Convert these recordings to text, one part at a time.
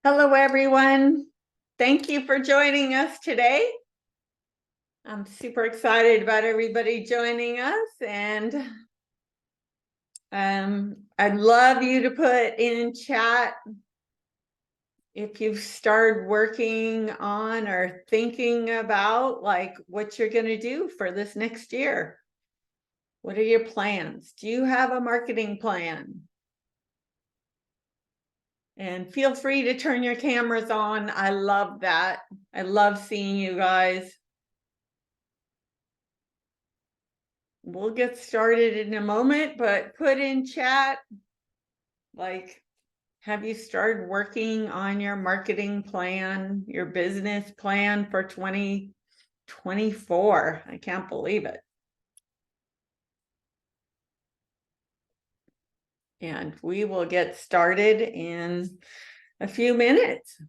Hello, everyone. Thank you for joining us today. I'm super excited about everybody joining us, and I'd love you to put in chat if you've started working on or thinking about like what you're going to do for this next year. What are your plans? Do you have a marketing plan? And feel free to turn your cameras on. I love that. I love seeing you guys. We'll get started in a moment, but put in chat, like, have you started working on your marketing plan, your business plan for 2024? I can't believe it. And we will get started in a few minutes.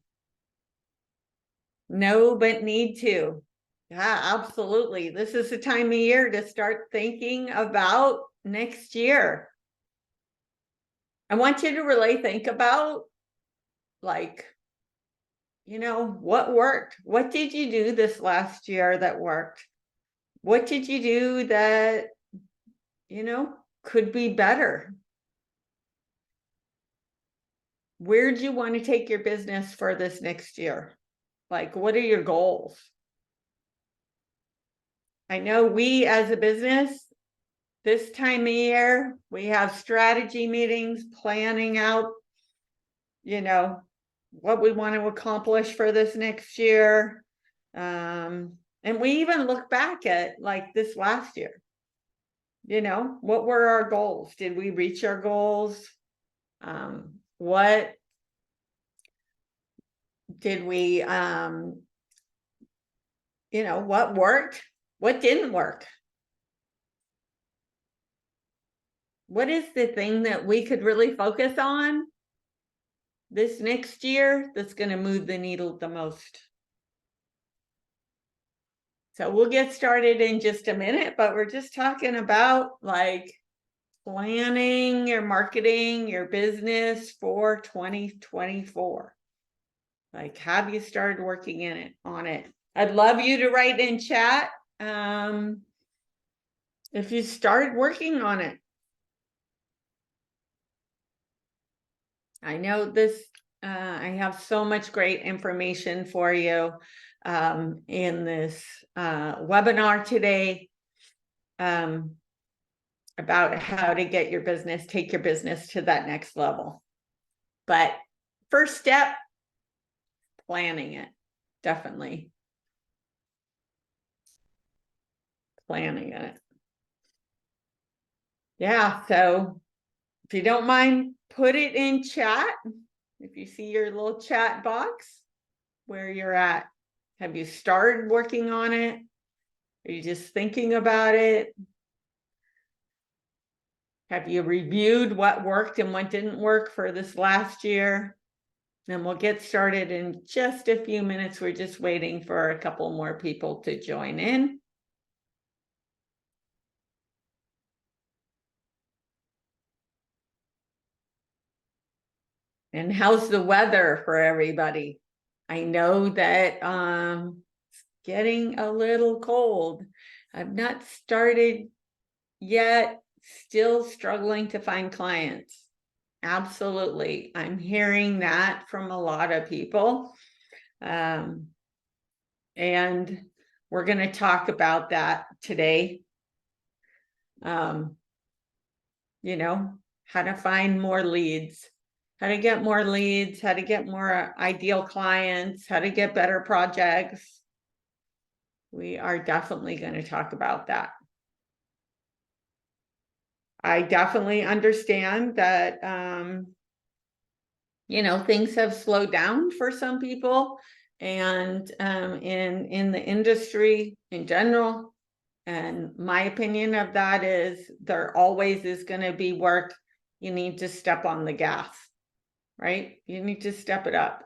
No, but need to. Yeah, absolutely. This is the time of year to start thinking about next year. I want you to really think about, like, what worked? What did you do this last year that worked? What did you do that, could be better? Where do you want to take your business for this next year? Like, what are your goals? I know we as a business, this time of year, we have strategy meetings, planning out, what we want to accomplish for this next year. And we even look back at like this last year. What were our goals? Did we reach our goals? What did we, what worked? What didn't work? What is the thing that we could really focus on this next year that's going to move the needle the most? So we'll get started in just a minute, but we're just talking about like planning your marketing, your business for 2024. Like, have you started working on it? I'd love you to write in chat if you started working on it. I know this, I have so much great information for you in this webinar today about how to get your business, take your business to that next level. But first step, planning it, definitely. Planning it. Yeah, so if you don't mind, put it in chat. If you see your little chat box where you're at, have you started working on it? Are you just thinking about it? Have you reviewed what worked and what didn't work for this last year? And we'll get started in just a few minutes. We're just waiting for a couple more people to join in. And how's the weather for everybody? I know that it's getting a little cold. I've not started yet, still struggling to find clients. Absolutely. I'm hearing that from a lot of people. And we're going to talk about that today. How to find more leads, how to get more leads, how to get more ideal clients, how to get better projects. We are definitely going to talk about that. I definitely understand that, things have slowed down for some people, and in the industry in general. And my opinion of that is there always is going to be work. You need to step on the gas, right? You need to step it up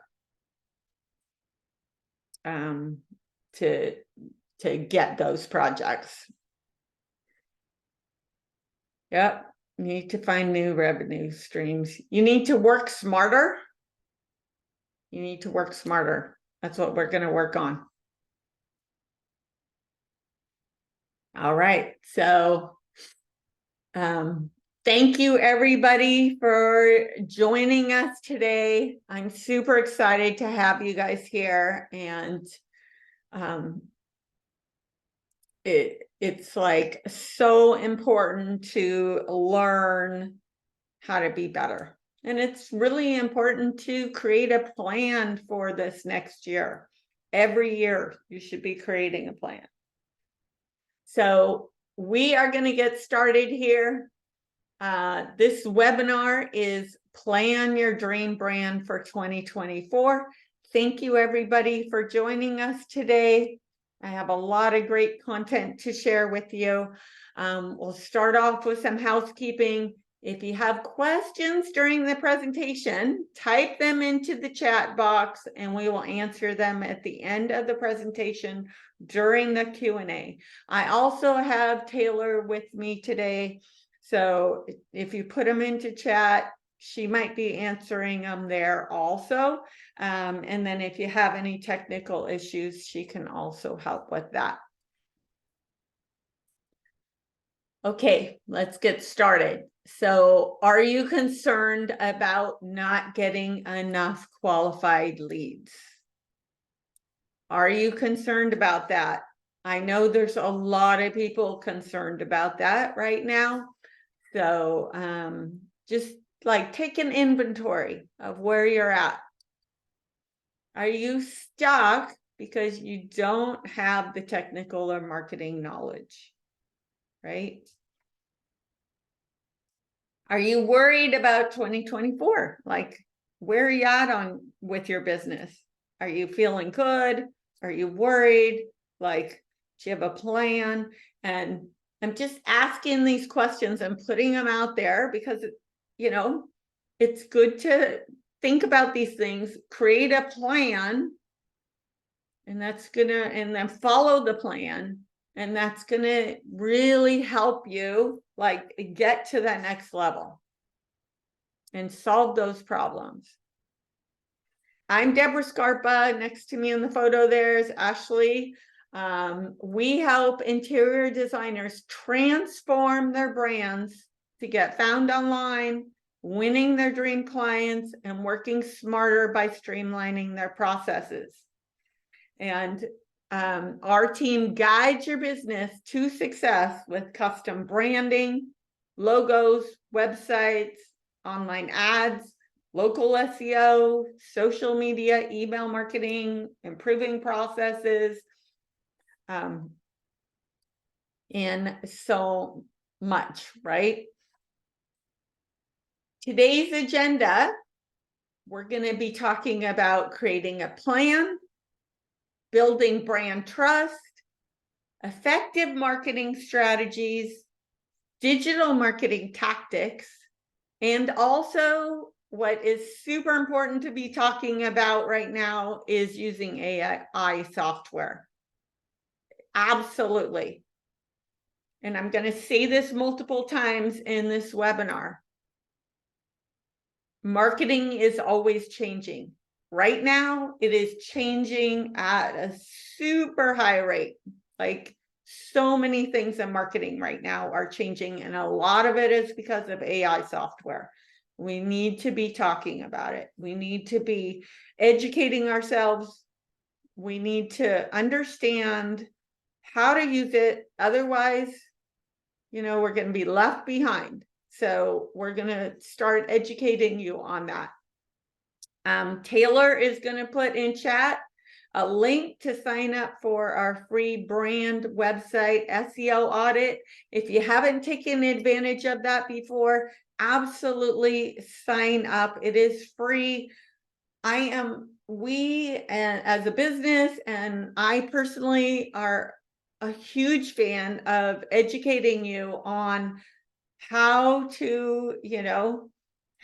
to get those projects. Yep. You need to find new revenue streams. You need to work smarter. You need to work smarter. That's what we're going to work on. All right. So, thank you everybody for joining us today. I'm super excited to have you guys here, and it's like so important to learn how to be better. And it's really important to create a plan for this next year. Every year you should be creating a plan. So we are going to get started here. This webinar is Plan Your Dream Brand for 2024. Thank you everybody for joining us today. I have a lot of great content to share with you. We'll start off with some housekeeping. If you have questions during the presentation, type them into the chat box and we will answer them at the end of the presentation during the Q&A. I also have Taylor with me today. So if you put them into chat, she might be answering them there also. And then if you have any technical issues, she can also help with that. Okay, let's get started. So are you concerned about not getting enough qualified leads? Are you concerned about that? I know there's a lot of people concerned about that right now. So just like take an inventory of where you're at. Are you stuck because you don't have the technical or marketing knowledge, right? Are you worried about 2024? Like, where are you at with your business? Are you feeling good? Are you worried? Like, do you have a plan? And I'm just asking these questions and putting them out there because, you know, it's good to think about these things, create a plan, and then follow the plan. And that's going to really help you like get to that next level and solve those problems. I'm Deborah Scarpa. Next to me in the photo there is Ashley. We help interior designers transform their brands to get found online, winning their dream clients, and working smarter by streamlining their processes. And our team guides your business to success with custom branding, logos, websites, online ads, local SEO, social media, email marketing, improving processes, and so much, right? Today's agenda, we're going to be talking about creating a plan, building brand trust, effective marketing strategies, digital marketing tactics, and also what is super important to be talking about right now is using AI software. Absolutely. And I'm going to say this multiple times in this webinar. Marketing is always changing. Right now, it is changing at a super high rate. Like so many things in marketing right now are changing, and a lot of it is because of AI software. We need to be talking about it. We need to be educating ourselves. We need to understand how to use it. Otherwise, you know, we're going to be left behind. So we're going to start educating you on that. Taylor is going to put in chat a link to sign up for our free brand website SEO audit. If you haven't taken advantage of that before, absolutely sign up. It is free. We as a business and I personally are a huge fan of educating you on how to, you know,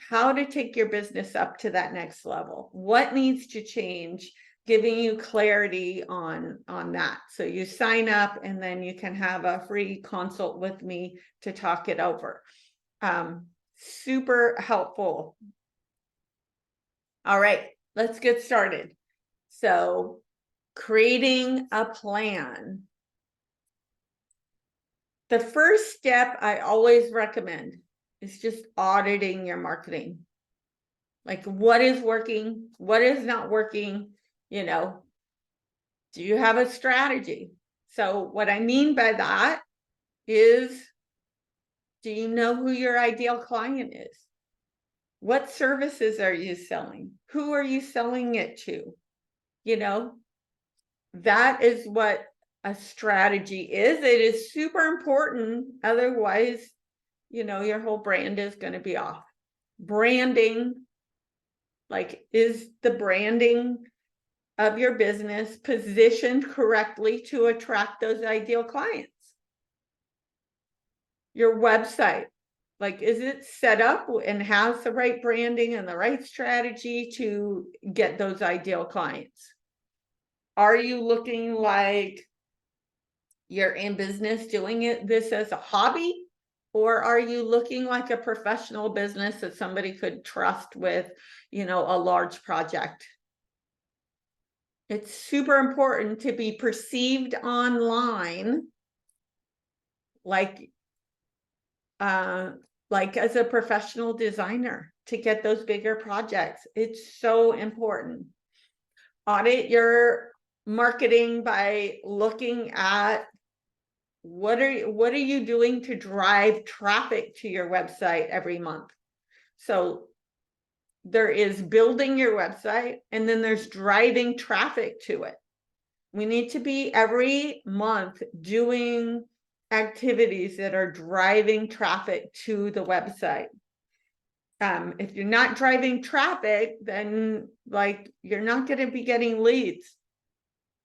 how to take your business up to that next level, what needs to change, giving you clarity on that. So you sign up and then you can have a free consult with me to talk it over. Super helpful. All right, let's get started. So, creating a plan. The first step I always recommend is just auditing your marketing. Like, what is working? What is not working? You know, do you have a strategy? So what I mean by that is, do you know who your ideal client is? What services are you selling? Who are you selling it to? You know, that is what a strategy is. It is super important. Otherwise, you know, your whole brand is going to be off. Branding, like, is the branding of your business positioned correctly to attract those ideal clients? Your website, like, is it set up and has the right branding and the right strategy to get those ideal clients? Are you looking like you're in business doing this as a hobby? Or are you looking like a professional business that somebody could trust with, you know, a large project? It's super important to be perceived online like as a professional designer to get those bigger projects. It's so important. Audit your marketing by looking at what are you doing to drive traffic to your website every month. So there is building your website, and then there's driving traffic to it. We need to be every month doing activities that are driving traffic to the website. If you're not driving traffic, then like you're not going to be getting leads,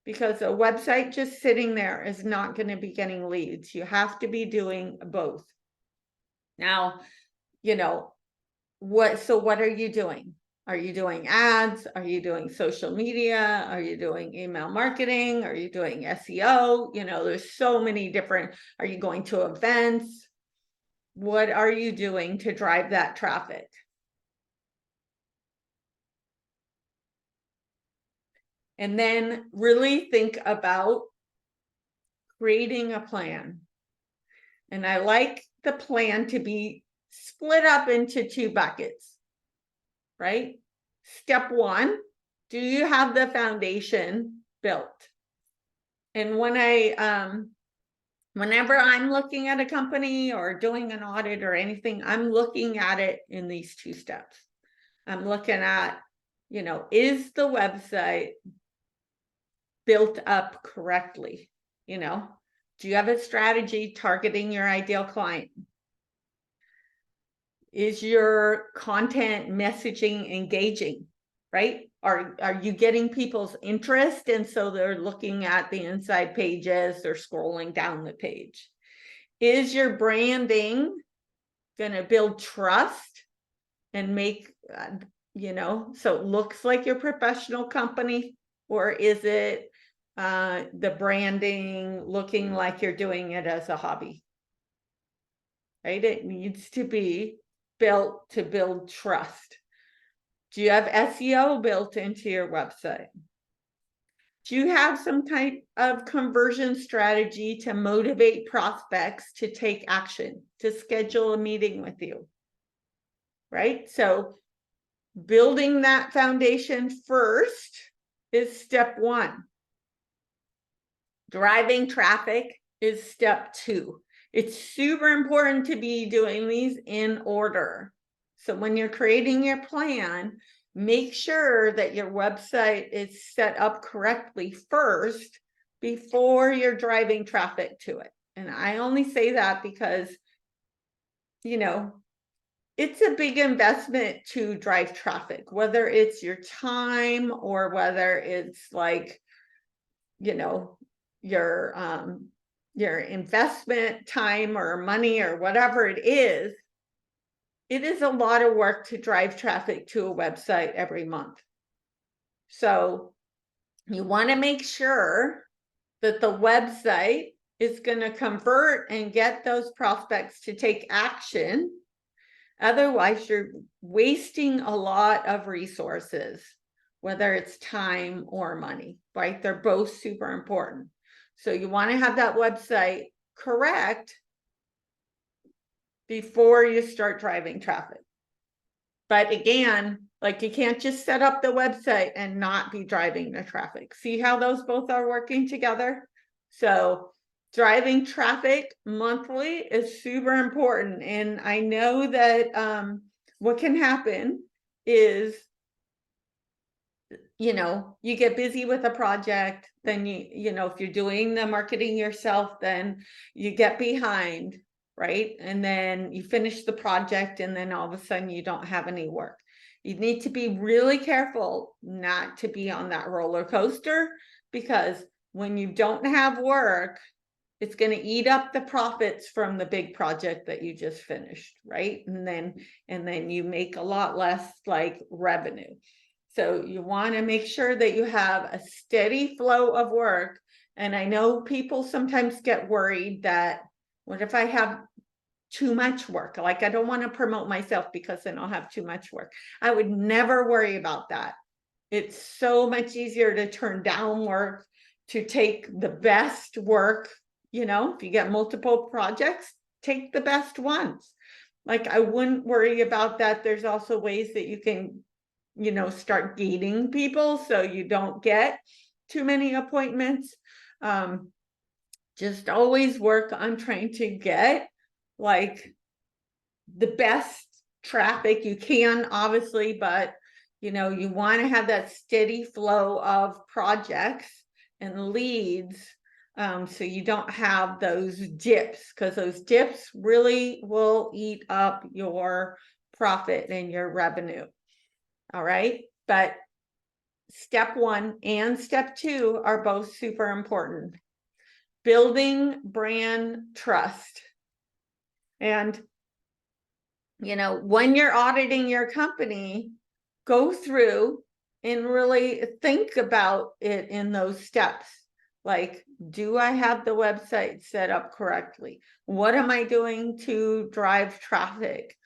because a website just sitting there is not going to be getting leads. You have to be doing both. Now, you know, what are you doing? Are you doing ads? Are you doing social media? Are you doing email marketing? Are you doing SEO? You know, there's so many different, are you going to events? What are you doing to drive that traffic? And then really think about creating a plan. And I like the plan to be split up into 2 buckets, right? Step 1, do you have the foundation built? And when whenever I'm looking at a company or doing an audit or anything, I'm looking at it in these 2 steps. I'm looking at, you know, is the website built up correctly? You know, do you have a strategy targeting your ideal client? Is your content messaging engaging, right? Are you getting people's interest? And so they're looking at the inside pages, they're scrolling down the page. Is your branding going to build trust and make, you know, so it looks like your professional company? Or is it the branding looking like you're doing it as a hobby? Right? It needs to be built to build trust. Do you have SEO built into your website? Do you have some type of conversion strategy to motivate prospects to take action, to schedule a meeting with you? Right? So building that foundation first is step 1. Driving traffic is step 2. It's super important to be doing these in order. So when you're creating your plan, make sure that your website is set up correctly first before you're driving traffic to it. And I only say that because, you know, it's a big investment to drive traffic, whether it's your time or whether it's like, you know, your investment time or money or whatever it is a lot of work to drive traffic to a website every month. So you want to make sure that the website is going to convert and get those prospects to take action. Otherwise, you're wasting a lot of resources whether it's time or money, right? They're both super important. So you want to have that website correct before you start driving traffic. But again, like you can't just set up the website and not be driving the traffic. See how those both are working together? So driving traffic monthly is super important. And I know that what can happen is, you know, you get busy with a project, then you know, if you're doing the marketing yourself, then you get behind, right? And then you finish the project and then all of a sudden you don't have any work. You need to be really careful not to be on that roller coaster, because when you don't have work, it's going to eat up the profits from the big project that you just finished, right? And then you make a lot less like revenue. So you want to make sure that you have a steady flow of work. And I know people sometimes get worried that, what if I have too much work? Like, I don't want to promote myself because then I'll have too much work. I would never worry about that. It's so much easier to turn down work, to take the best work. You know, if you get multiple projects, take the best ones. Like, I wouldn't worry about that. There's also ways that you can, you know, start gating people so you don't get too many appointments. Just always work on trying to get like the best traffic you can, obviously, but you know, you want to have that steady flow of projects and leads, so you don't have those dips, because those dips really will eat up your profit and your revenue. All right, but step 1 and step 2 are both super important. Building brand trust. And, you know, when you're auditing your company, go through and really think about it in those steps. Like, do I have the website set up correctly? What am I doing to drive traffic?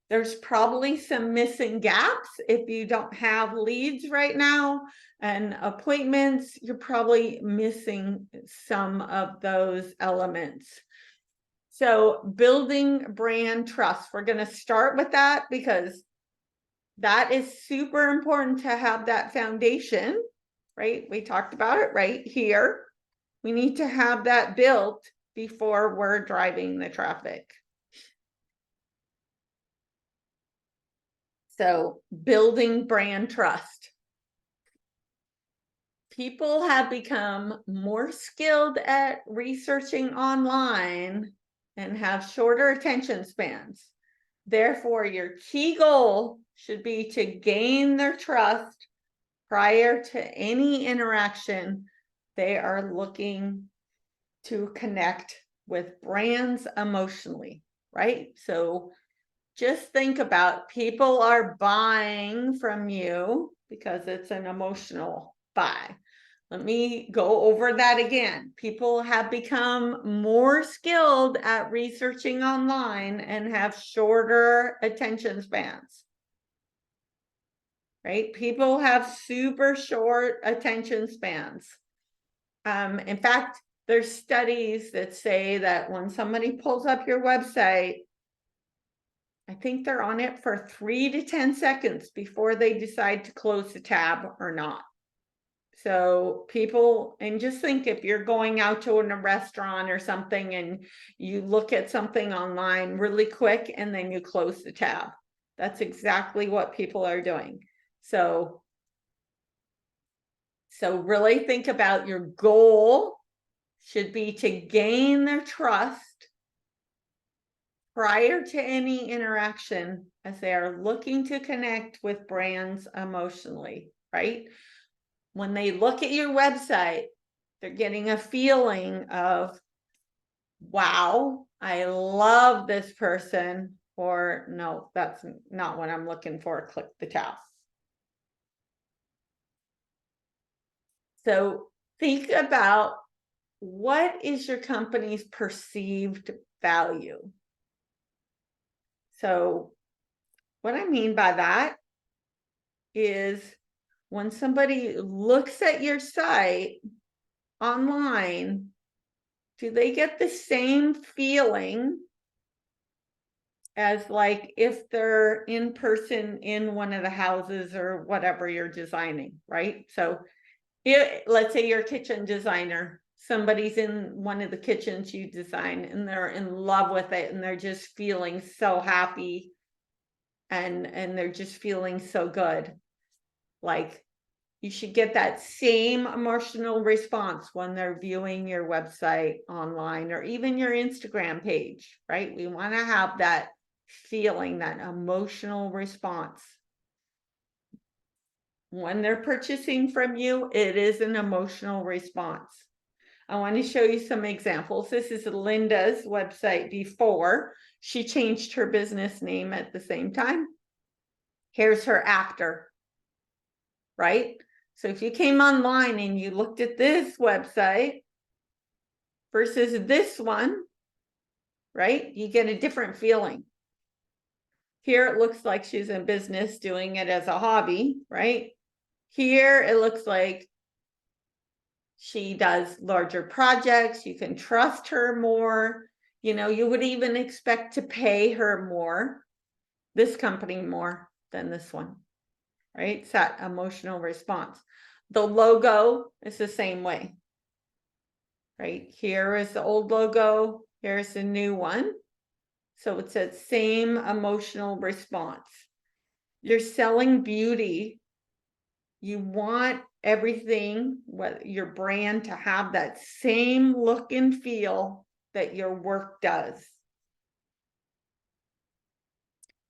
There's probably some missing gaps. If you don't have leads right now and appointments, you're probably missing some of those elements. So building brand trust, we're going to start with that because that is super important to have that foundation, right? We talked about it right here. We need to have that built before we're driving the traffic. So building brand trust. People have become more skilled at researching online and have shorter attention spans. Therefore, your key goal should be to gain their trust prior to any interaction. They are looking to connect with brands emotionally, right? So just think about, people are buying from you because it's an emotional buy. Let me go over that again. People have become more skilled at researching online and have shorter attention spans. Right? People have super short attention spans. In fact, there's studies that say that when somebody pulls up your website, I think they're on it for 3 to 10 seconds before they decide to close the tab or not. So people, and just think, if you're going out to a restaurant or something and you look at something online really quick and then you close the tab, that's exactly what people are doing. So really think about, your goal should be to gain their trust prior to any interaction as they are looking to connect with brands emotionally, right? When they look at your website, they're getting a feeling of, wow, I love this person, or no, that's not what I'm looking for, click the tab. So think about, what is your company's perceived value? So what I mean by that is, when somebody looks at your site online, do they get the same feeling as like if they're in person in one of the houses or whatever you're designing, right? So let's say you're a kitchen designer, somebody's in one of the kitchens you design and they're in love with it and they're just feeling so happy and they're just feeling so good. Like, you should get that same emotional response when they're viewing your website online or even your Instagram page, right? We want to have that feeling, that emotional response. When they're purchasing from you, it is an emotional response. I want to show you some examples. This is Linda's website before. She changed her business name at the same time. Here's her after, right? So if you came online and you looked at this website versus this one, right? You get a different feeling. Here it looks like she's in business doing it as a hobby, right? Here it looks like she does larger projects. You can trust her more. You know, you would even expect to pay her more, this company more than this one, right? It's that emotional response. The logo is the same way, right? Here is the old logo. Here's the new one. So it's that same emotional response. You're selling beauty. You want everything, what your brand, to have that same look and feel that your work does.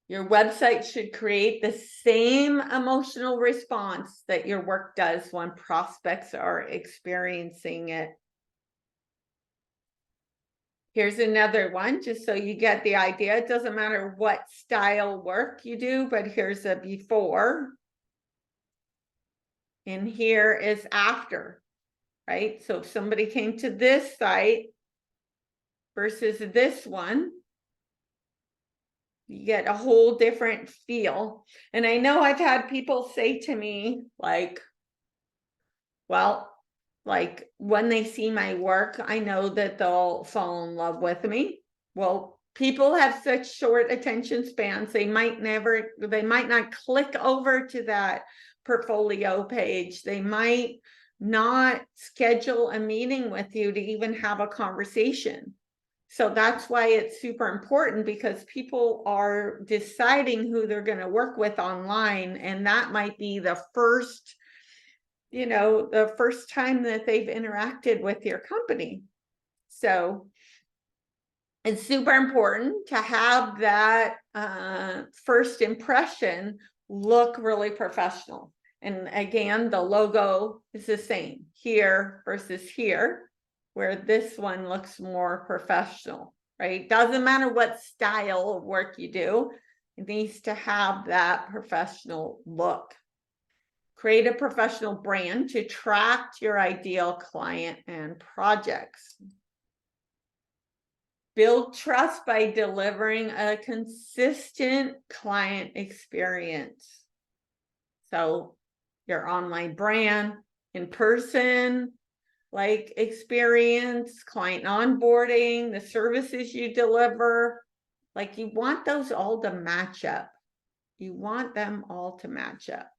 Your website should create the same emotional response that your work does when prospects are experiencing it. Here's another one, just so you get the idea. It doesn't matter what style work you do, but here's a before. And here is after, right? So if somebody came to this site versus this one, you get a whole different feel. And I know I've had people say to me, like, well, like when they see my work, I know that they'll fall in love with me. Well, people have such short attention spans, they might not click over to that portfolio page. They might not schedule a meeting with you to even have a conversation. So that's why it's super important, because people are deciding who they're going to work with online, and that might be the first, the first time that they've interacted with your company. So it's super important to have that first impression look really professional. And again, the logo is the same here versus here, where this one looks more professional, right? Doesn't matter what style of work you do, it needs to have that professional look. Create a professional brand to attract your ideal client and projects. Build trust by delivering a consistent client experience. So your online brand, in person, like experience, client onboarding, the services you deliver, like you want those all to match up. You want them all to match up.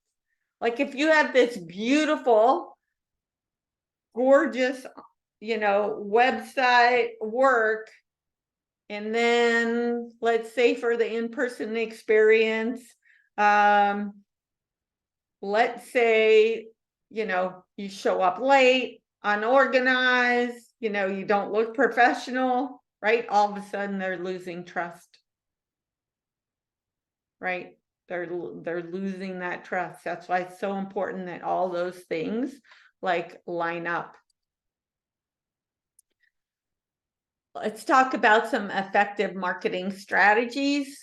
Like if you have this beautiful, gorgeous, website work, and then let's say for the in-person experience, let's say, you show up late, unorganized, you don't look professional, right? All of a sudden they're losing trust, right? They're losing that trust. That's why it's so important that all those things like line up. Let's talk about some effective marketing strategies.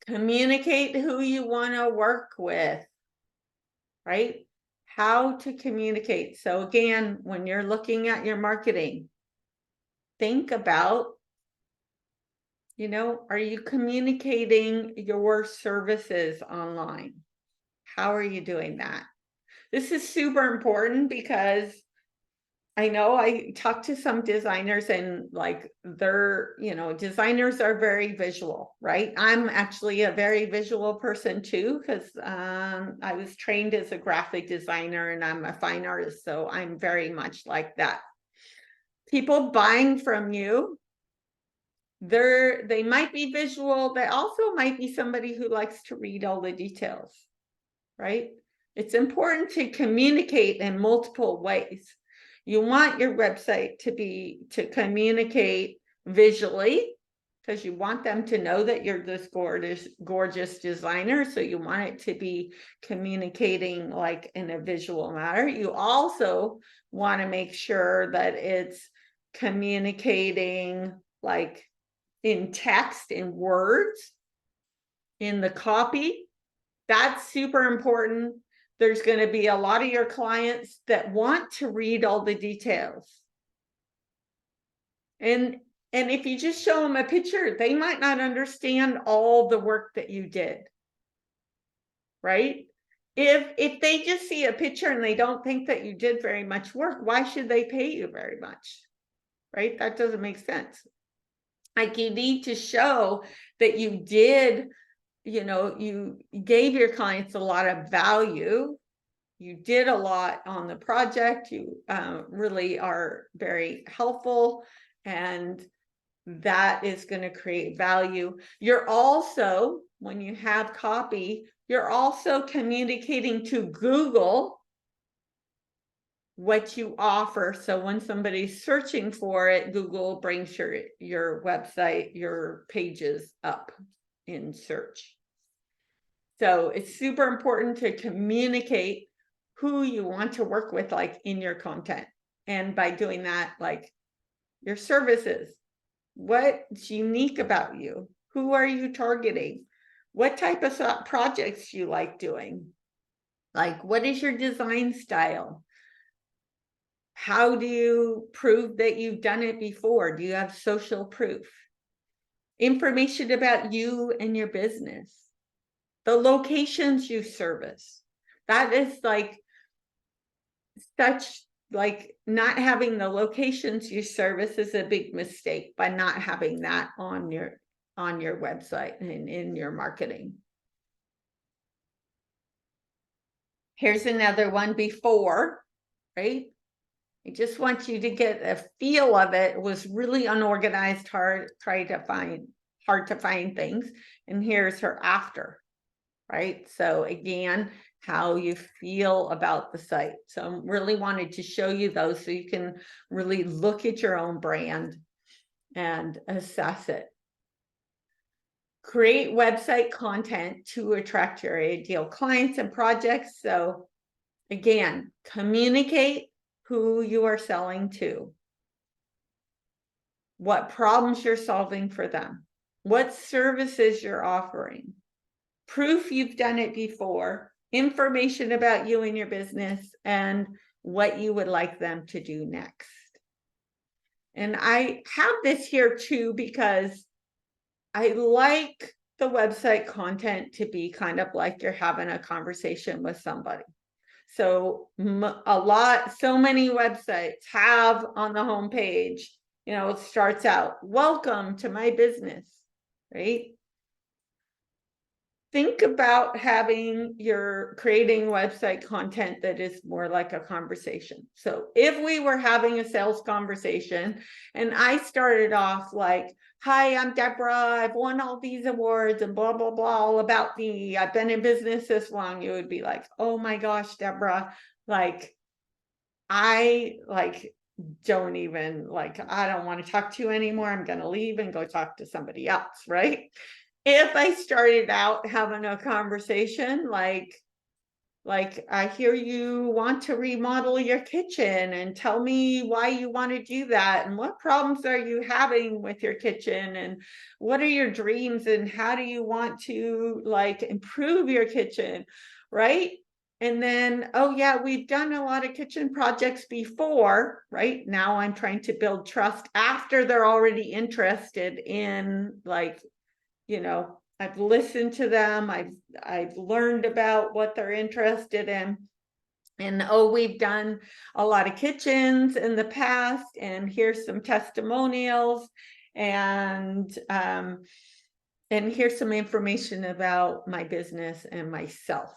Communicate who you want to work with, right? How to communicate. So again, when you're looking at your marketing, think about, are you communicating your services online? How are you doing that? This is super important because I know I talked to some designers and like they're, designers are very visual, right? I'm actually a very visual person too, because I was trained as a graphic designer and I'm a fine artist. So I'm very much like that. People buying from you, they might be visual. They also might be somebody who likes to read all the details, right? It's important to communicate in multiple ways. You want your website to communicate visually because you want them to know that you're this gorgeous designer. So you want it to be communicating like in a visual manner. You also want to make sure that it's communicating like in text, in words, in the copy. That's super important. There's going to be a lot of your clients that want to read all the details. And if you just show them a picture, they might not understand all the work that you did. Right? If they just see a picture and they don't think that you did very much work, why should they pay you very much? Right? That doesn't make sense. Like you need to show that you did, you gave your clients a lot of value. You did a lot on the project. You really are very helpful, and that is going to create value. You're also, when you have copy, you're also communicating to Google what you offer. So when somebody's searching for it, Google brings your website, your pages up in search. So it's super important to communicate who you want to work with, like in your content. And by doing that, like your services, what's unique about you? Who are you targeting? What type of projects do you like doing? Like, what is your design style? How do you prove that you've done it before? Do you have social proof? Information about you and your business. The locations you service. That is like such, like not having the locations you service is a big mistake by not having that on your website and in your marketing. Here's another one before, right? I just want you to get a feel of it. It was really unorganized, hard to find things. And here's her after, right? So again, how you feel about the site. So I really wanted to show you those so you can really look at your own brand and assess it. Create website content to attract your ideal clients and projects. So again, communicate who you are selling to, what problems you're solving for them, what services you're offering, proof you've done it before, information about you and your business, and what you would like them to do next. And I have this here too because I like the website content to be kind of like you're having a conversation with somebody. So so many websites have on the homepage, it starts out, welcome to my business, right? Think about creating website content that is more like a conversation. So if we were having a sales conversation and I started off like, hi, I'm Deborah, I've won all these awards and blah, blah, blah, all about me. I've been in business this long. You would be like, oh my gosh, Deborah, I don't even I don't want to talk to you anymore. I'm going to leave and go talk to somebody else, right? If I started out having a conversation like I hear you want to remodel your kitchen and tell me why you want to do that and what problems are you having with your kitchen and what are your dreams and how do you want to improve your kitchen, right? And then, oh yeah, we've done a lot of kitchen projects before, right? Now I'm trying to build trust after they're already interested in I've listened to them. I've learned about what they're interested in. And oh, we've done a lot of kitchens in the past, and here's some testimonials, and here's some information about my business and myself,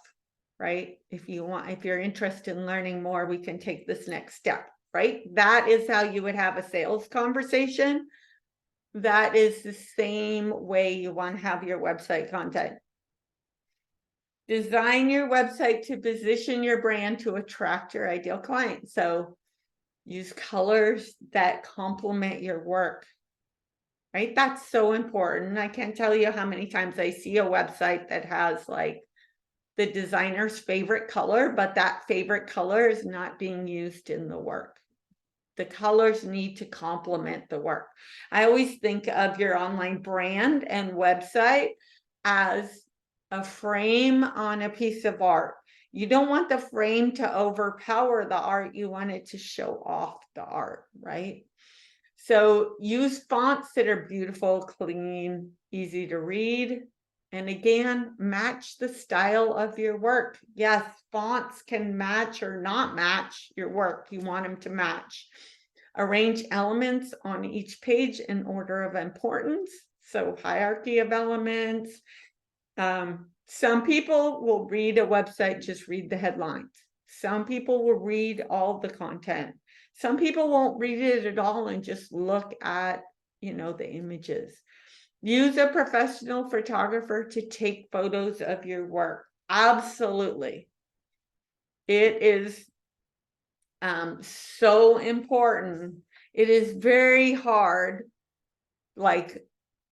right? If you're interested in learning more, we can take this next step, right? That is how you would have a sales conversation. That is the same way you want to have your website content. Design your website to position your brand to attract your ideal client. So use colors that complement your work, right? That's so important. I can't tell you how many times I see a website that has like the designer's favorite color, but that favorite color is not being used in the work. The colors need to complement the work. I always think of your online brand and website as a frame on a piece of art. You don't want the frame to overpower the art. You want it to show off the art, right? So use fonts that are beautiful, clean, easy to read. And again, match the style of your work. Yes, fonts can match or not match your work. You want them to match. Arrange elements on each page in order of importance. So hierarchy of elements. Some people will read a website, just read the headlines. Some people will read all the content. Some people won't read it at all and just look at, the images. Use a professional photographer to take photos of your work. Absolutely. It is so important. It is very hard,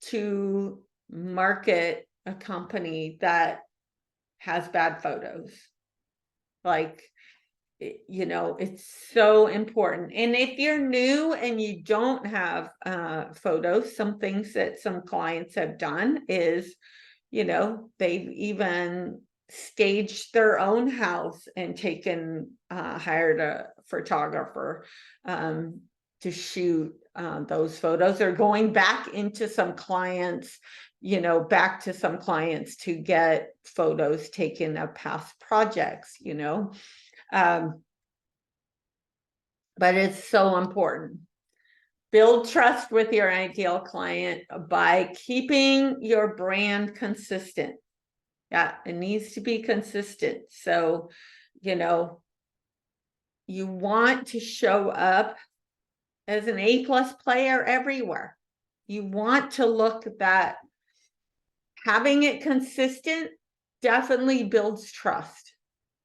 to market a company that has bad photos. It's so important. And if you're new and you don't have photos, some things that some clients have done is, they've even staged their own house and hired a photographer to shoot those photos, or going back into some clients, back to some clients to get photos taken of past projects, but it's so important. Build trust with your ideal client by keeping your brand consistent. Yeah, it needs to be consistent. So, you want to show up as an A+ player everywhere. You want to look that having it consistent definitely builds trust.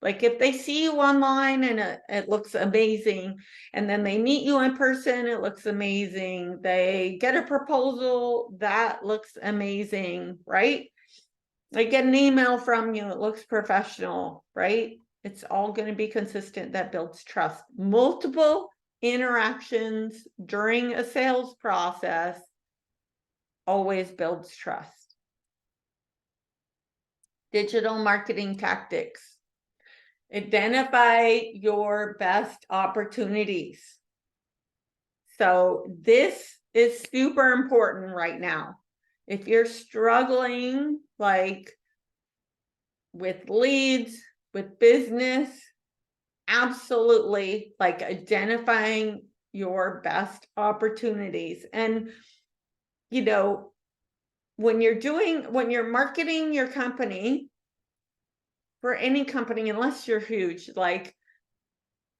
Like if they see you online and it looks amazing, and then they meet you in person, it looks amazing. They get a proposal, that looks amazing, right? They get an email from you, it looks professional, right? It's all going to be consistent. That builds trust. Multiple interactions during a sales process always builds trust. Digital marketing tactics. Identify your best opportunities. So this is super important right now. If you're struggling with leads, with business, absolutely identifying your best opportunities. And when you're marketing your company, for any company, unless you're huge,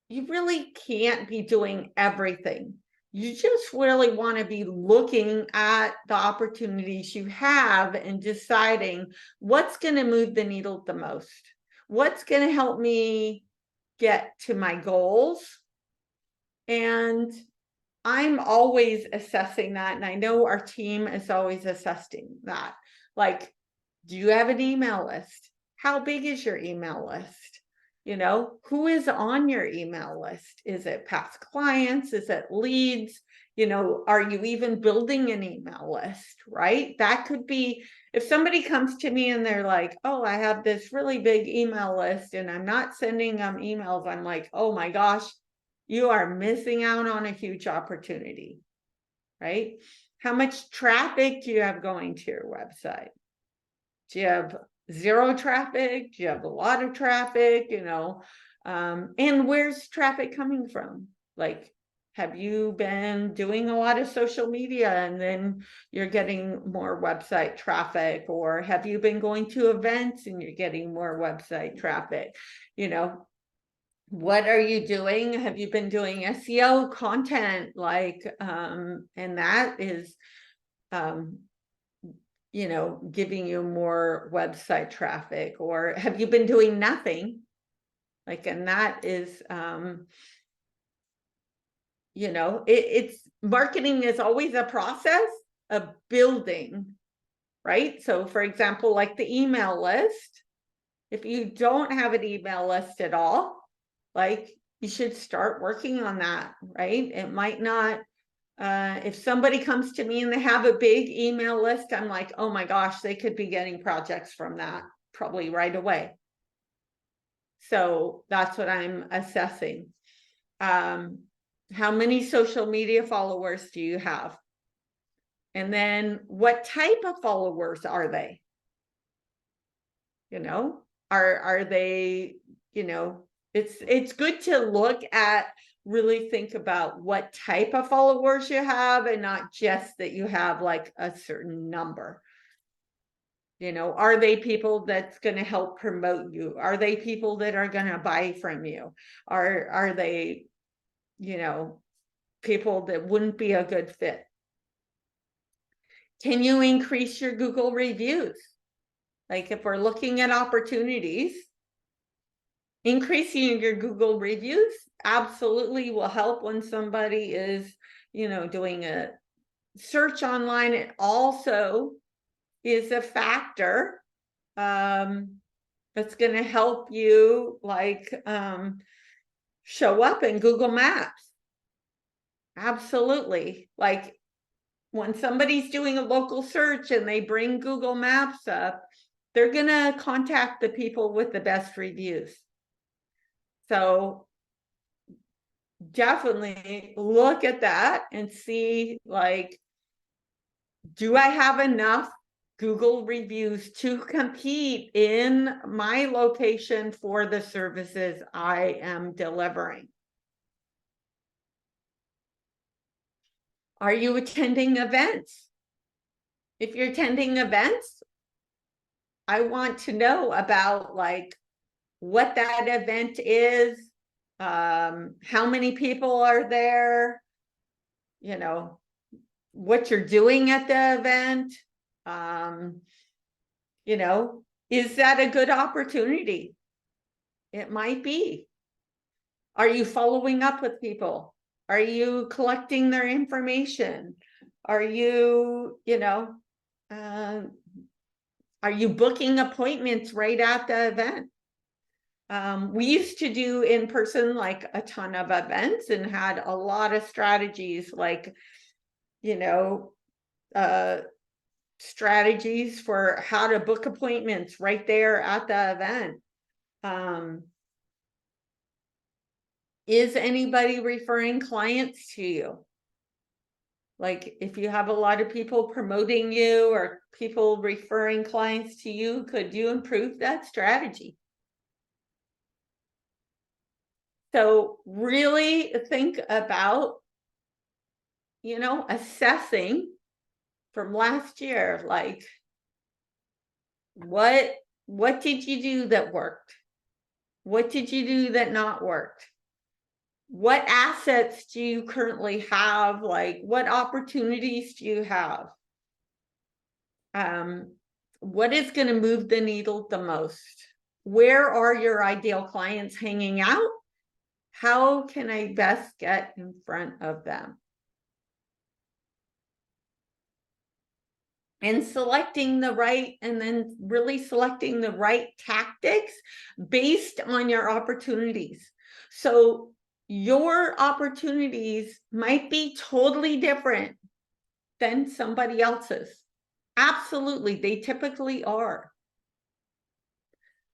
you really can't be doing everything. You just really want to be looking at the opportunities you have and deciding what's going to move the needle the most. What's going to help me get to my goals? And I'm always assessing that. And I know our team is always assessing that. Do you have an email list? How big is your email list? Who is on your email list? Is it past clients? Is it leads? Are you even building an email list, right? That could be, if somebody comes to me and they're like, oh, I have this really big email list and I'm not sending them emails. I'm like, oh my gosh, you are missing out on a huge opportunity, right? How much traffic do you have going to your website? Do you have zero traffic? Do you have a lot of traffic? And where's traffic coming from? Like, have you been doing a lot of social media and then you're getting more website traffic? Or have you been going to events and you're getting more website traffic? What are you doing? Have you been doing SEO content? And that is, giving you more website traffic. Or have you been doing nothing? And that is, it's marketing is always a process of building, right? So for example, like the email list, if you don't have an email list at all, you should start working on that, right? It might not, if somebody comes to me and they have a big email list, I'm like, oh my gosh, they could be getting projects from that probably right away. So that's what I'm assessing. How many social media followers do you have? And then what type of followers are they? Are they, it's good to look at, really think about what type of followers you have, and not just that you have like a certain number. Are they people that's going to help promote you? Are they people that are going to buy from you? Are they, people that wouldn't be a good fit? Can you increase your Google reviews? If we're looking at opportunities, increasing your Google reviews absolutely will help when somebody is, doing a search online. It also is a factor that's going to help you show up in Google Maps. Absolutely. When somebody's doing a local search and they bring Google Maps up, they're going to contact the people with the best reviews. So definitely look at that and see, do I have enough Google reviews to compete in my location for the services I am delivering? Are you attending events? If you're attending events, I want to know about what that event is, how many people are there, what you're doing at the event. Is that a good opportunity? It might be. Are you following up with people? Are you collecting their information? Are you, are you booking appointments right at the event? We used to do in person a ton of events and had a lot of strategies, strategies for how to book appointments right there at the event. Is anybody referring clients to you? If you have a lot of people promoting you or people referring clients to you, could you improve that strategy? So really think about, assessing from last year, what did you do that worked? What did you do that not worked? What assets do you currently have? What opportunities do you have? What is going to move the needle the most? Where are your ideal clients hanging out? How can I best get in front of them? And selecting the right, and then really selecting the right tactics based on your opportunities. So your opportunities might be totally different than somebody else's. Absolutely, they typically are.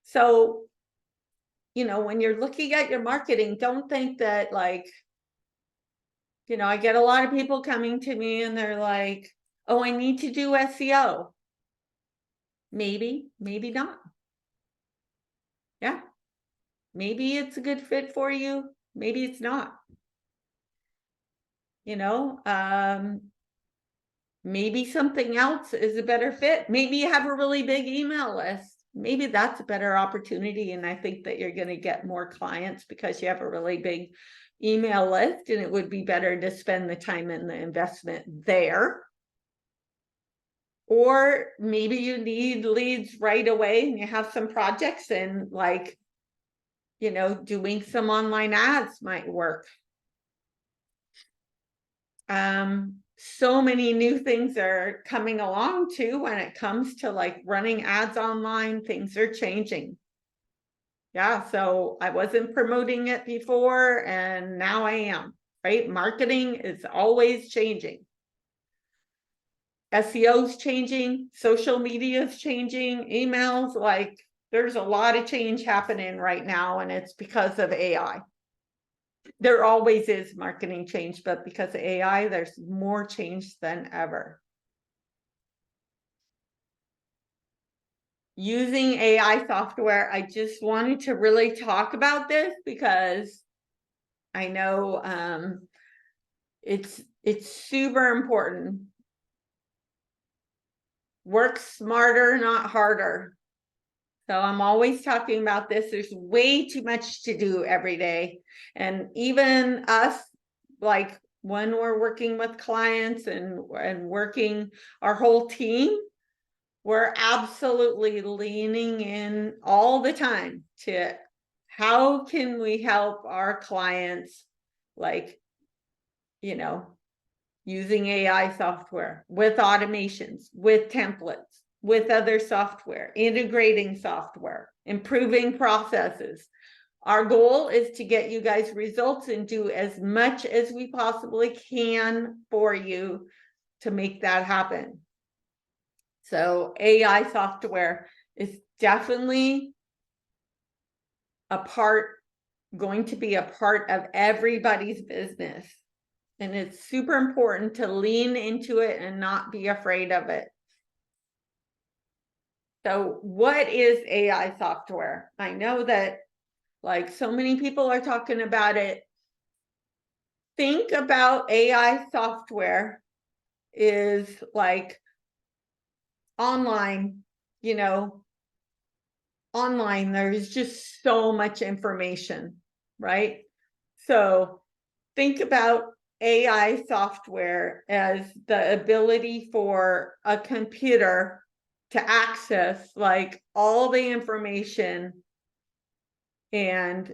So, when you're looking at your marketing, don't think that I get a lot of people coming to me and they're like, oh, I need to do SEO. maybe not. Yeah. Maybe it's a good fit for you. Maybe it's not. You know, maybe something else is a better fit. Maybe you have a really big email list. Maybe that's a better opportunity. And I think that you're going to get more clients because you have a really big email list, and it would be better to spend the time and the investment there. Or maybe you need leads right away and you have some projects, and like, you know, doing some online ads might work. So many new things are coming along too when it comes to like running ads online. Things are changing. Yeah, so I wasn't promoting it before and now I am, right? Marketing is always changing. SEO's changing, social media is changing, emails, like there's a lot of change happening right now, and it's because of AI. There always is marketing change, but because of AI, there's more change than ever. Using AI software, I just wanted to really talk about this because I know it's super important. Work smarter, not harder. So I'm always talking about this. There's way too much to do every day. And even us, like when we're working with clients and working our whole team, we're absolutely leaning in all the time to how can we help our clients, like, you know, using AI software, with automations, with templates, with other software, integrating software, improving processes. Our goal is to get you guys results and do as much as we possibly can for you to make that happen. So AI software is definitely going to be a part of everybody's business. And it's super important to lean into it and not be afraid of it. So what is AI software? I know that like so many people are talking about it. Think about AI software is like online, you know, online, there's just so much information, right? So think about AI software as the ability for a computer to access like all the information and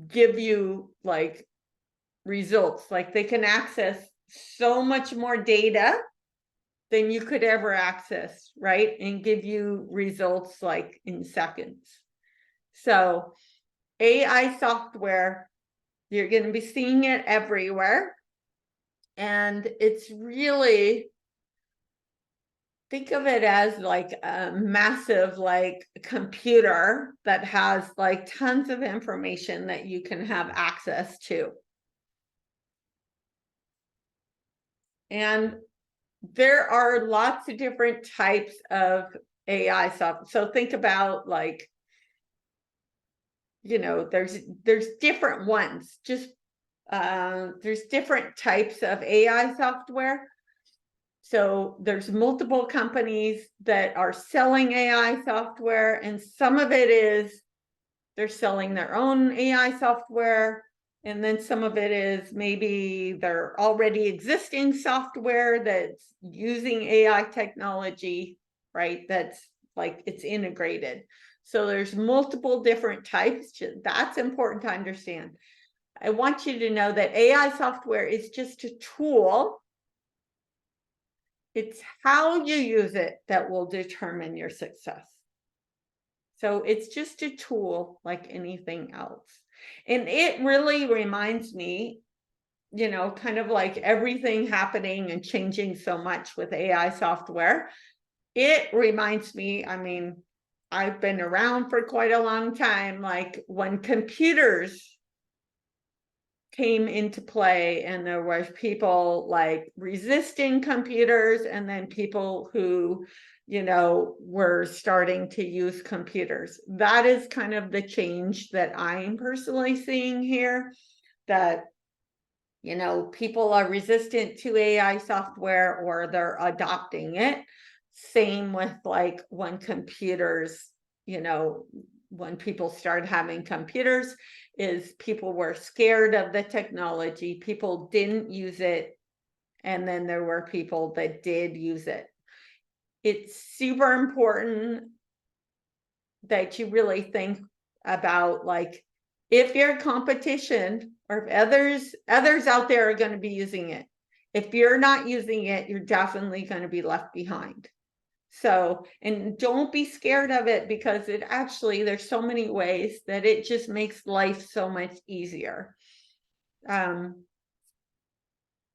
give you like results. Like they can access so much more data than you could ever access, right? And give you results like in seconds. So AI software, you're going to be seeing it everywhere. And it's really, think of it as like a massive like computer that has like tons of information that you can have access to. And there are lots of different types of AI software. So think about like, you know, there's different ones. Just there's different types of AI software. So there's multiple companies that are selling AI software, and some of it is they're selling their own AI software. And then some of it is maybe they're already existing software that's using AI technology, right? That's like it's integrated. So there's multiple different types. That's important to understand. I want you to know that AI software is just a tool. It's how you use it that will determine your success. So it's just a tool like anything else. And it really reminds me, you know, kind of like everything happening and changing so much with AI software. It reminds me, I mean, I've been around for quite a long time, like when computers came into play, and there was people like resisting computers, and then people who, you know, were starting to use computers. That is kind of the change that I'm personally seeing here, that, you know, people are resistant to AI software or they're adopting it. Same with like when computers, you know, when people started having computers, is people were scared of the technology, people didn't use it, and then there were people that did use it. It's super important that you really think about, like, if your competition or if others out there are going to be using it, if you're not using it, you're definitely going to be left behind. So, and don't be scared of it, because it actually, there's so many ways that it just makes life so much easier.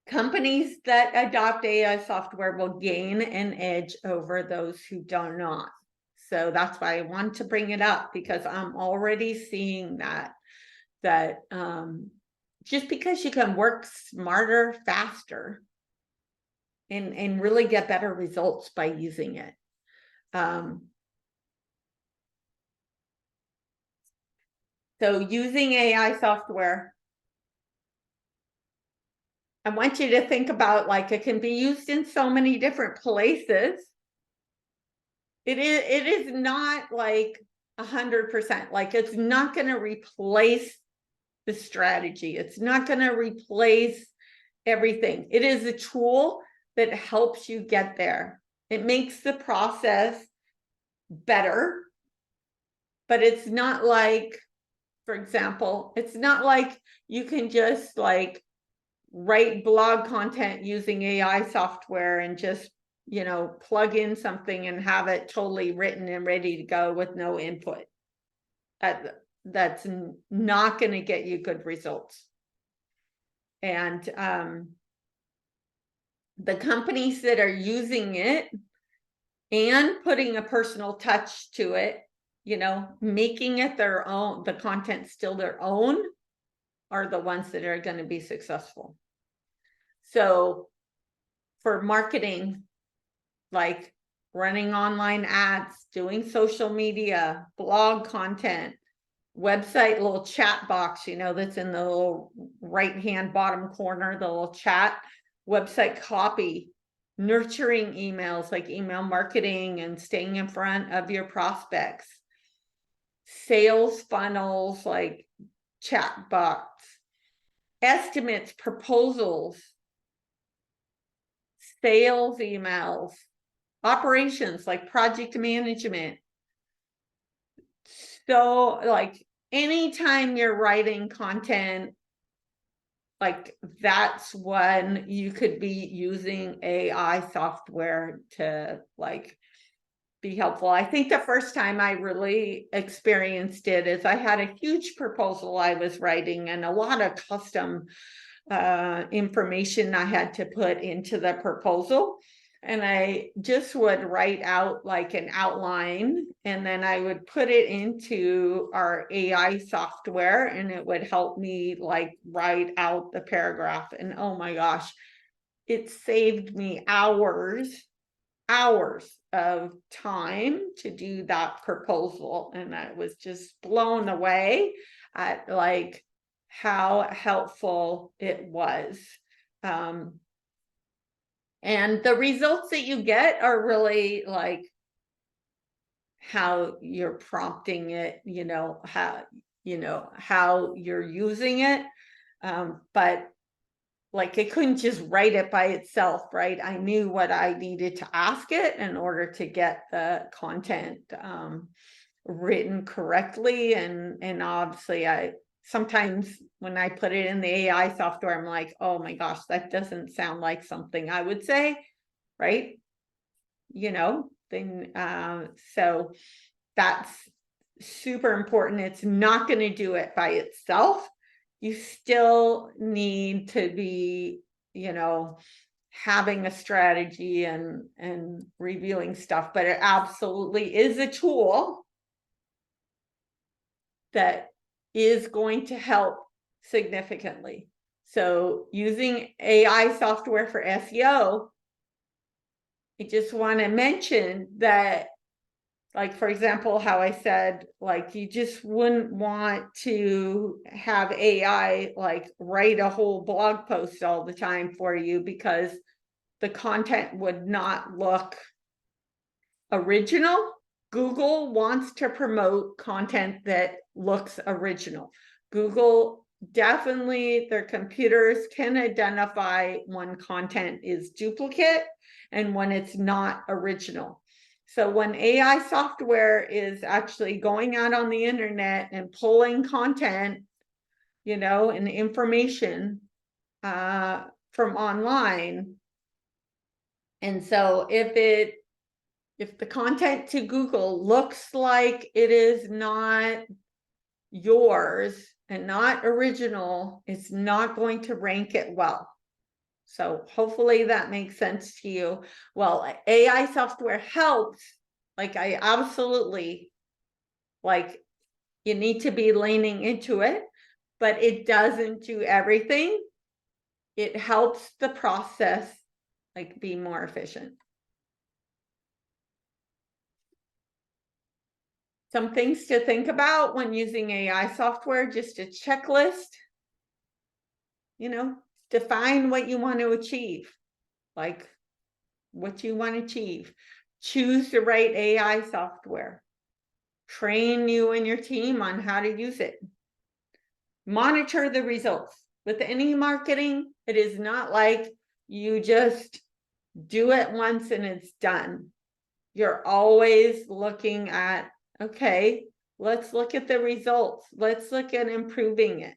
Companies that adopt AI software will gain an edge over those who do not. So that's why I want to bring it up, because I'm already seeing that just because you can work smarter, faster, and really get better results by using it. So using AI software, I want you to think about, like, it can be used in so many different places. It is not like 100%, like, it's not going to replace the strategy. It's not going to replace everything. It is a tool that helps you get there. It makes the process better, but it's not like, for example, it's not like you can just like write blog content using AI software and just, you know, plug in something and have it totally written and ready to go with no input. That's not going to get you good results. And the companies that are using it and putting a personal touch to it, you know, making it their own, the content still their own, are the ones that are going to be successful. So for marketing, like running online ads, doing social media, blog content, website, little chat box, you know, that's in the little right-hand bottom corner, the little chat, website copy, nurturing emails, like email marketing and staying in front of your prospects, sales funnels, like chat box, estimates, proposals, sales emails, operations, like project management. So like anytime you're writing content, like that's when you could be using AI software to like be helpful. I think the first time I really experienced it is I had a huge proposal I was writing and a lot of custom information I had to put into the proposal. And I just would write out like an outline, and then I would put it into our AI software, and it would help me like write out the paragraph. And oh my gosh, it saved me hours of time to do that proposal. And I was just blown away at like how helpful it was. And the results that you get are really like how you're prompting it, you know, how you're using it. But like it couldn't just write it by itself, right? I knew what I needed to ask it in order to get the content written correctly. And obviously sometimes when I put it in the AI software, I'm like, oh my gosh, that doesn't sound like something I would say, right? You know, then so that's super important. It's not going to do it by itself. You still need to be, you know, having a strategy and reviewing stuff, but it absolutely is a tool that is going to help significantly. So using AI software for SEO, I just want to mention that, like, for example, how I said, like, you just wouldn't want to have AI like write a whole blog post all the time for you, because the content would not look original. Google wants to promote content that looks original. Google definitely, their computers can identify when content is duplicate and when it's not original. So when AI software is actually going out on the internet and pulling content, you know, and information from online, and so if the content to Google looks like it is not yours and not original, it's not going to rank it well. So hopefully that makes sense to you. Well, AI software helps. Like, I absolutely, like, you need to be leaning into it, but it doesn't do everything. It helps the process, like, be more efficient. Some things to think about when using AI software: just a checklist. You know, define what you want to achieve, like what you want to achieve. Choose the right AI software. Train you and your team on how to use it. Monitor the results. With any marketing, it is not like you just do it once and it's done. You're always looking at, okay, let's look at the results. Let's look at improving it.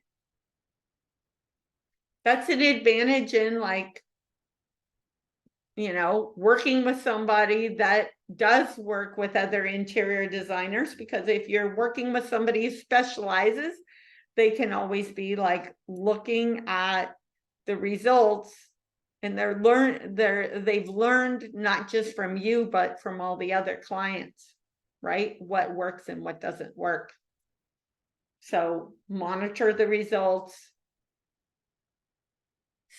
That's an advantage in, like, you know, working with somebody that does work with other interior designers, because if you're working with somebody who specializes, they can always be like looking at the results, and they've learned not just from you, but from all the other clients, right? What works and what doesn't work. So monitor the results,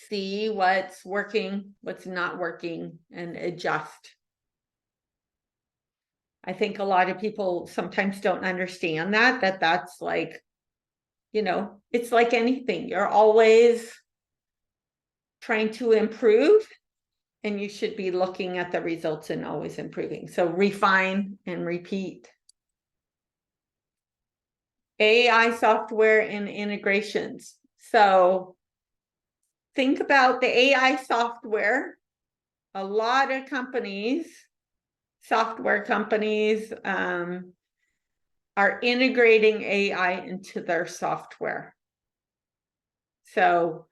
see what's working, what's not working, and adjust. I think a lot of people sometimes don't understand that's like, you know, it's like anything. You're always trying to improve, and you should be looking at the results and always improving. So refine and repeat. AI software and integrations. So think about the AI software. A lot of companies, software companies, are integrating AI into their software. So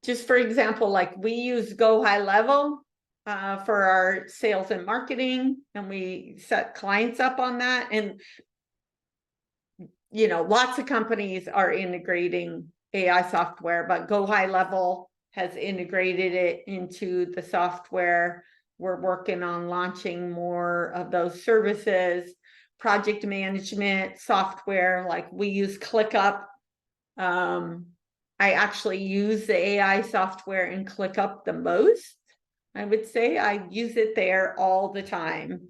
just for example, like, we use Go High Level for our sales and marketing, and we set clients up on that. And, you know, lots of companies are integrating AI software, but Go High Level has integrated it into the software. We're working on launching more of those services. Project management software, like we use ClickUp. I actually use the AI software in ClickUp the most. I would say I use it there all the time.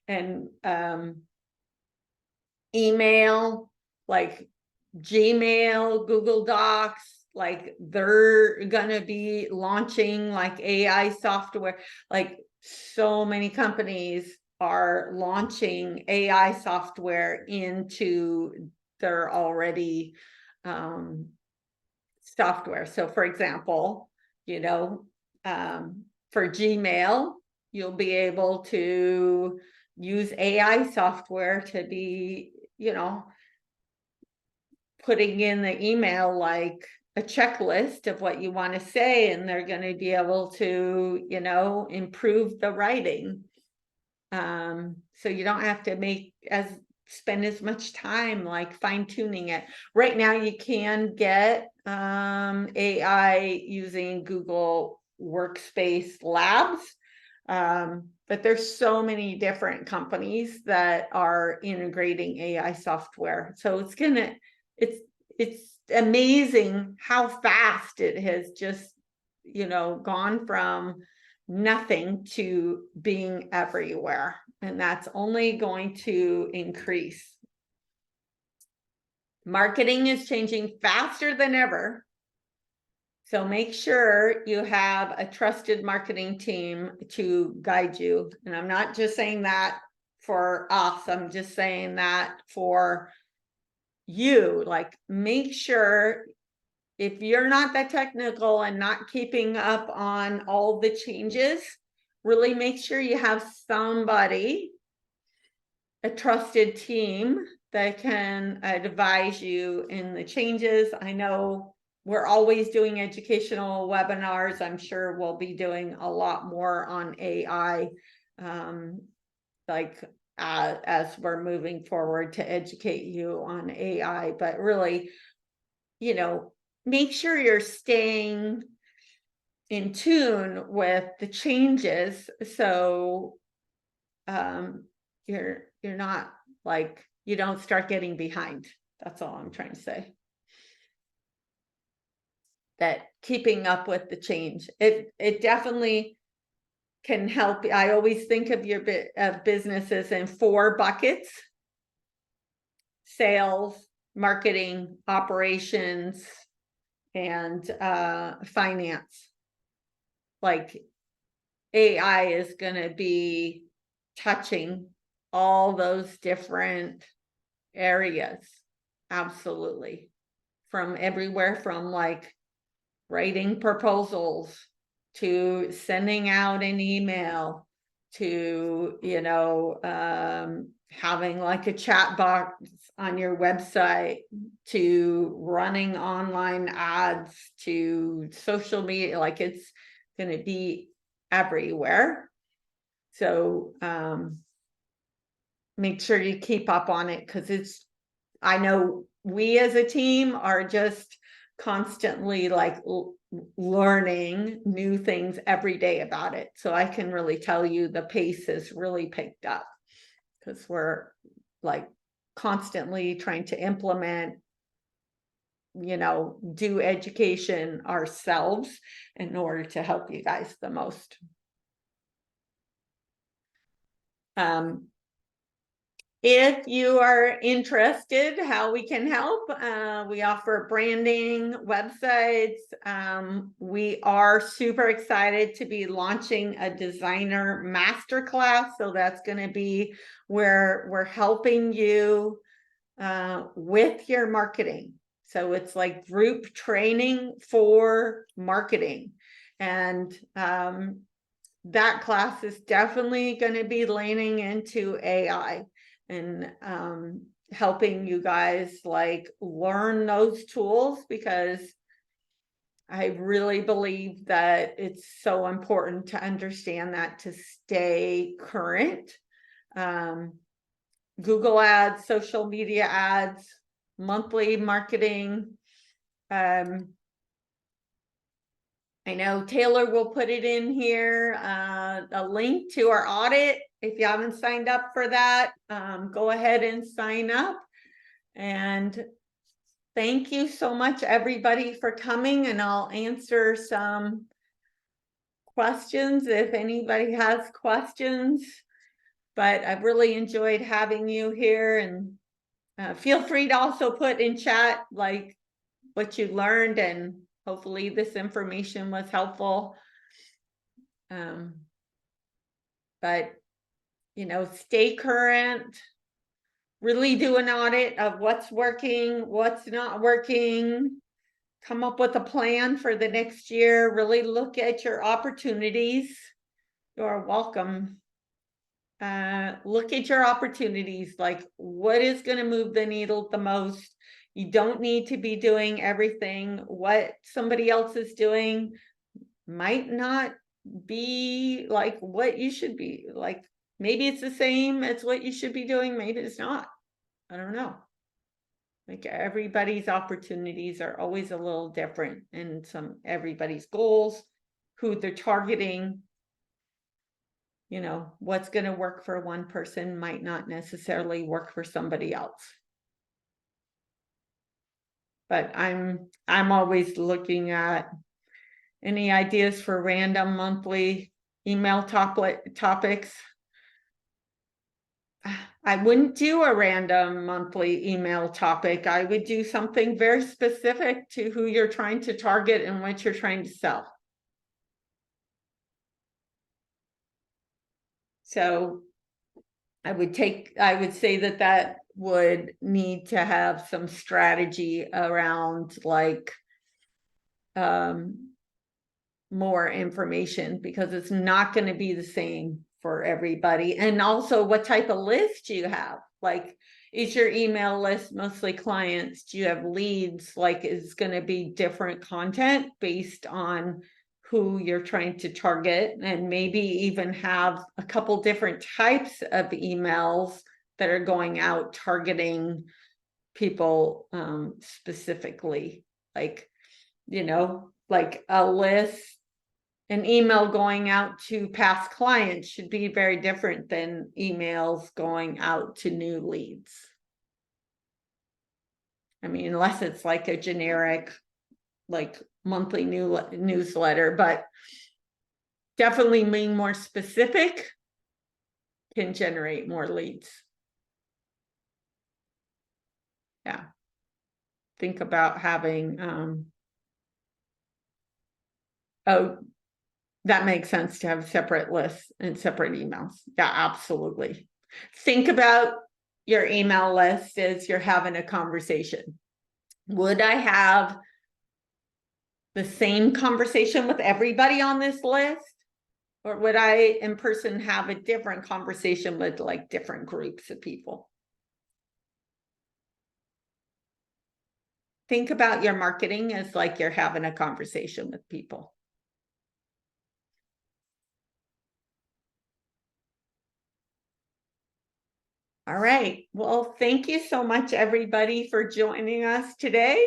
And email, like Gmail, Google Docs, like they're gonna be launching like AI software. Like, so many companies are launching AI software into their already software. So for example, you know, for Gmail, you'll be able to use AI software to be, you know, putting in the email like a checklist of what you want to say, and they're going to be able to, you know, improve the writing. So you don't have to spend as much time like fine tuning it. Right now you can get AI using Google Workspace Labs. But there's so many different companies that are integrating AI software. So it's amazing how fast it has just, gone from nothing to being everywhere. And that's only going to increase. Marketing is changing faster than ever. So make sure you have a trusted marketing team to guide you. And I'm not just saying that for us, I'm just saying that for you. Like, make sure if you're not that technical and not keeping up on all the changes, really make sure you have somebody, a trusted team that can advise you in the changes. I know we're always doing educational webinars. I'm sure we'll be doing a lot more on AI, as we're moving forward to educate you on AI, but really, make sure you're staying in tune with the changes. So, you're not like, you don't start getting behind. That's all I'm trying to say. That keeping up with the change, it definitely can help. I always think of your businesses in 4 buckets: sales, marketing, operations, and finance. Like, AI is going to be touching all those different areas. Absolutely. From everywhere, from like writing proposals to sending out an email to, having like a chat box on your website, to running online ads, to social media. Like, it's going to be everywhere. So make sure you keep up on it, because I know we as a team are just constantly like learning new things every day about it. So I can really tell you the pace has really picked up, because we're like constantly trying to implement, do education ourselves in order to help you guys the most. If you are interested how we can help, we offer branding, websites. We are super excited to be launching a designer masterclass. So that's going to be where we're helping you with your marketing. So it's like group training for marketing. And that class is definitely going to be leaning into AI and helping you guys like learn those tools, because I really believe that it's so important to understand that to stay current. Google ads, social media ads, monthly marketing. I know Taylor will put it in here, a link to our audit. If you haven't signed up for that, go ahead and sign up. And thank you so much, everybody, for coming. And I'll answer some questions if anybody has questions. But I've really enjoyed having you here. And feel free to also put in chat like what you learned, and hopefully this information was helpful. But, stay current, really do an audit of what's working, what's not working, come up with a plan for the next year, really look at your opportunities. You're welcome. Look at your opportunities, like what is going to move the needle the most. You don't need to be doing everything. What somebody else is doing might not be like what you should be. Like, maybe it's the same as what you should be doing, maybe it's not. I don't know. Like, everybody's opportunities are always a little different, and everybody's goals, who they're targeting. What's going to work for one person might not necessarily work for somebody else. but I'm always looking at any ideas for random monthly email topics. I wouldn't do a random monthly email topic. I would do something very specific to who you're trying to target and what you're trying to sell. So I would say that would need to have some strategy around like more information, because it's not going to be the same for everybody. And also, what type of list do you have? Like, is your email list mostly clients? Do you have leads? Like, is going to be different content based on who you're trying to target, and maybe even have a couple different types of emails that are going out targeting people specifically, like, like a list. An email going out to past clients should be very different than emails going out to new leads. I mean, unless it's like a generic, like monthly newsletter, but definitely being more specific can generate more leads. Yeah. Think about having, oh, that makes sense to have separate lists and separate emails. Yeah, absolutely. Think about your email list as you're having a conversation. Would I have the same conversation with everybody on this list? Or would I in person have a different conversation with like different groups of people? Think about your marketing as like you're having a conversation with people. All right. Well, thank you so much, everybody, for joining us today.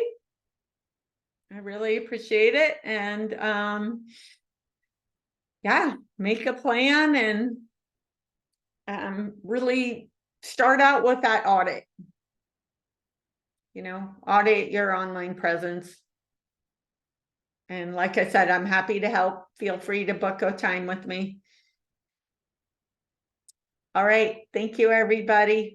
I really appreciate it. And yeah, make a plan and really start out with that audit. Audit your online presence. And like I said, I'm happy to help. Feel free to book a time with me. All right. Thank you, everybody.